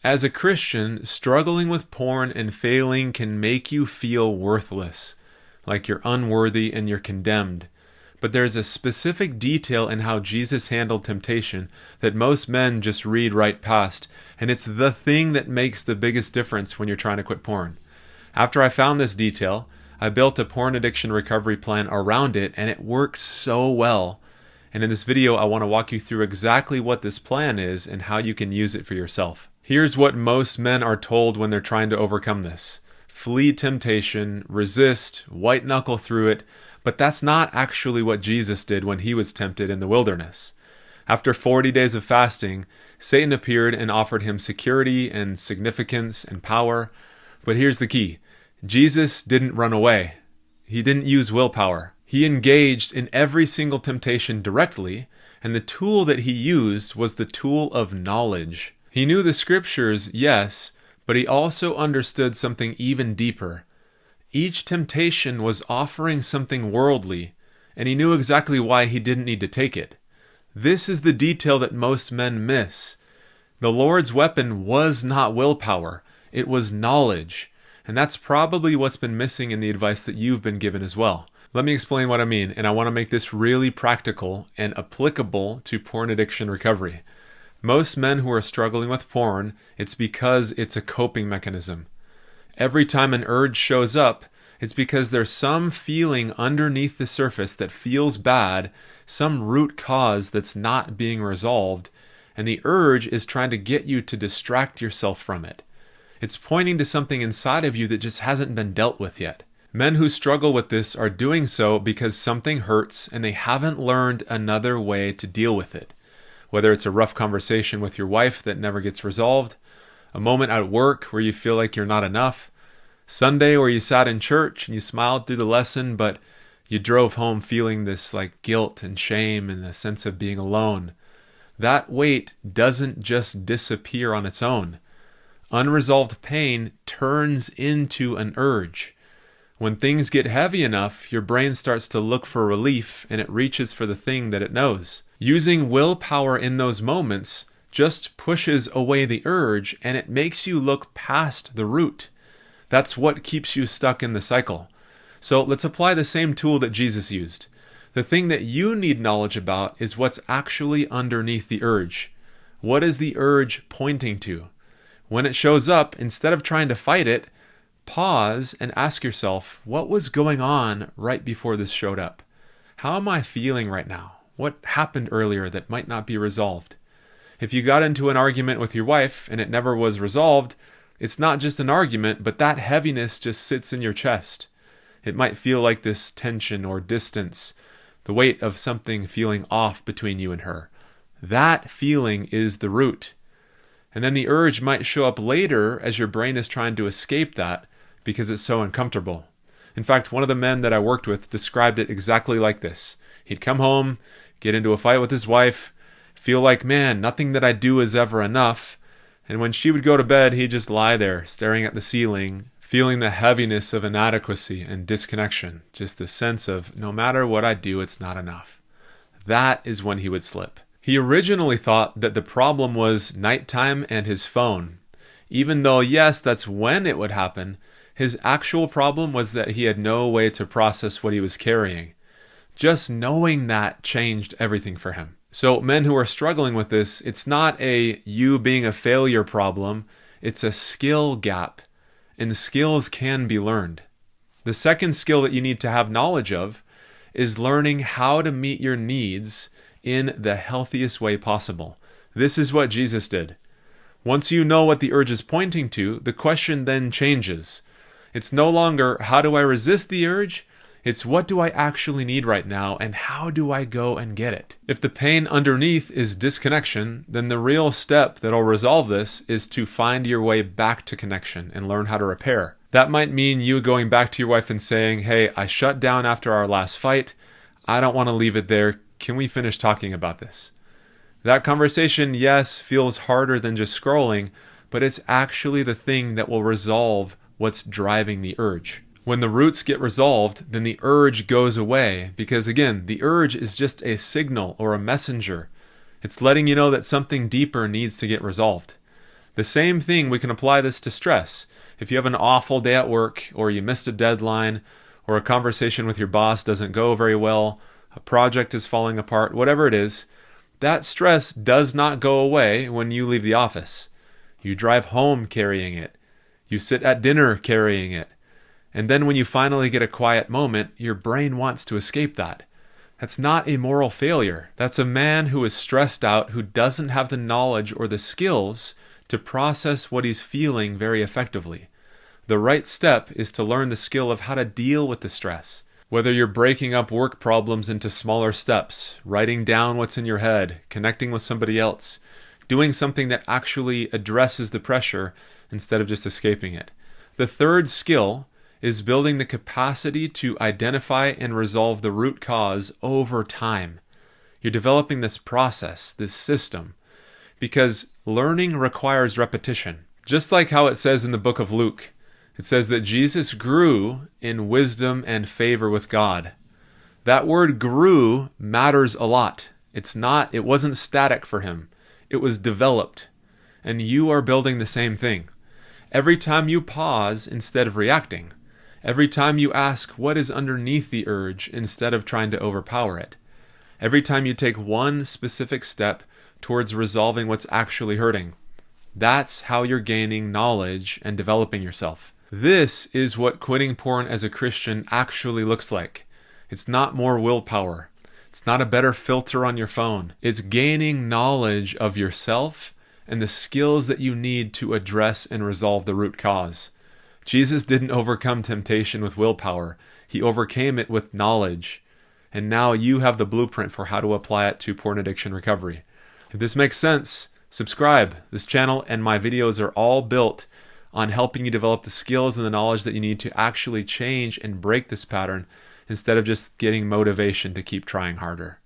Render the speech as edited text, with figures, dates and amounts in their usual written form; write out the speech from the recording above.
As a Christian, struggling with porn and failing can make you feel worthless, like you're unworthy and you're condemned. But there's a specific detail in how Jesus handled temptation that most men just read right past, and it's the thing that makes the biggest difference when you're trying to quit porn. After I found this detail, I built a porn addiction recovery plan around it, and it works so well. And in this video, I want to walk you through exactly what this plan is and how you can use it for yourself. Here's what most men are told when they're trying to overcome this. Flee temptation, resist, white knuckle through it, but that's not actually what Jesus did when he was tempted in the wilderness. After 40 days of fasting, Satan appeared and offered him security and significance and power. But here's the key. Jesus didn't run away. He didn't use willpower. He engaged in every single temptation directly, and the tool that he used was the tool of knowledge. He knew the scriptures, yes, but he also understood something even deeper. Each temptation was offering something worldly, and he knew exactly why he didn't need to take it. This is the detail that most men miss. The Lord's weapon was not willpower. It was knowledge. And that's probably what's been missing in the advice that you've been given as well. Let me explain what I mean, and I want to make this really practical and applicable to porn addiction recovery. Most men who are struggling with porn, it's because it's a coping mechanism. Every time an urge shows up, it's because there's some feeling underneath the surface that feels bad, some root cause that's not being resolved, and the urge is trying to get you to distract yourself from it. It's pointing to something inside of you that just hasn't been dealt with yet. Men who struggle with this are doing so because something hurts and they haven't learned another way to deal with it. Whether it's a rough conversation with your wife that never gets resolved, a moment at work where you feel like you're not enough, Sunday where you sat in church and you smiled through the lesson, but you drove home feeling this like guilt and shame and a sense of being alone. That weight doesn't just disappear on its own. Unresolved pain turns into an urge. When things get heavy enough, your brain starts to look for relief and it reaches for the thing that it knows. Using willpower in those moments just pushes away the urge and it makes you look past the root. That's what keeps you stuck in the cycle. So let's apply the same tool that Jesus used. The thing that you need knowledge about is what's actually underneath the urge. What is the urge pointing to? When it shows up, instead of trying to fight it, pause and ask yourself, what was going on right before this showed up? How am I feeling right now? What happened earlier that might not be resolved? If you got into an argument with your wife and it never was resolved, it's not just an argument, but that heaviness just sits in your chest. It might feel like this tension or distance, the weight of something feeling off between you and her. That feeling is the root. And then the urge might show up later as your brain is trying to escape that because it's so uncomfortable. In fact, one of the men that I worked with described it exactly like this. He'd come home, get into a fight with his wife, feel like, man, nothing that I do is ever enough. And when she would go to bed, he'd just lie there, staring at the ceiling, feeling the heaviness of inadequacy and disconnection, just the sense of, no matter what I do, it's not enough. That is when he would slip. He originally thought that the problem was nighttime and his phone. Even though, yes, that's when it would happen, his actual problem was that he had no way to process what he was carrying. Just knowing that changed everything for him. So men who are struggling with this, it's not a you being a failure problem, it's a skill gap. And skills can be learned. The second skill that you need to have knowledge of is learning how to meet your needs in the healthiest way possible. This is what Jesus did. Once you know what the urge is pointing to, the question then changes. It's no longer, how do I resist the urge? It's what do I actually need right now and how do I go and get it? If the pain underneath is disconnection, then the real step that'll resolve this is to find your way back to connection and learn how to repair. That might mean you going back to your wife and saying, hey, I shut down after our last fight. I don't want to leave it there. Can we finish talking about this? That conversation, yes, feels harder than just scrolling, but it's actually the thing that will resolve what's driving the urge. When the roots get resolved, then the urge goes away because, again, the urge is just a signal or a messenger. It's letting you know that something deeper needs to get resolved. The same thing, we can apply this to stress. If you have an awful day at work, or you missed a deadline, or a conversation with your boss doesn't go very well, a project is falling apart, whatever it is, that stress does not go away when you leave the office. You drive home carrying it. You sit at dinner carrying it. And then when you finally get a quiet moment, your brain wants to escape that. That's not a moral failure. That's a man who is stressed out, who doesn't have the knowledge or the skills to process what he's feeling very effectively. The right step is to learn the skill of how to deal with the stress. Whether you're breaking up work problems into smaller steps, writing down what's in your head, connecting with somebody else, doing something that actually addresses the pressure instead of just escaping it. The third skill is building the capacity to identify and resolve the root cause over time. You're developing this process, this system, because learning requires repetition. Just like how it says in the book of Luke, it says that Jesus grew in wisdom and favor with God. That word grew matters a lot. It wasn't static for him. It was developed. And you are building the same thing. Every time you pause instead of reacting, every time you ask what is underneath the urge instead of trying to overpower it, every time you take one specific step towards resolving what's actually hurting, that's how you're gaining knowledge and developing yourself. This is what quitting porn as a Christian actually looks like. It's not more willpower. It's not a better filter on your phone. It's gaining knowledge of yourself and the skills that you need to address and resolve the root cause. Jesus didn't overcome temptation with willpower. He overcame it with knowledge. And now you have the blueprint for how to apply it to porn addiction recovery. If this makes sense, subscribe. This channel and my videos are all built on helping you develop the skills and the knowledge that you need to actually change and break this pattern instead of just getting motivation to keep trying harder.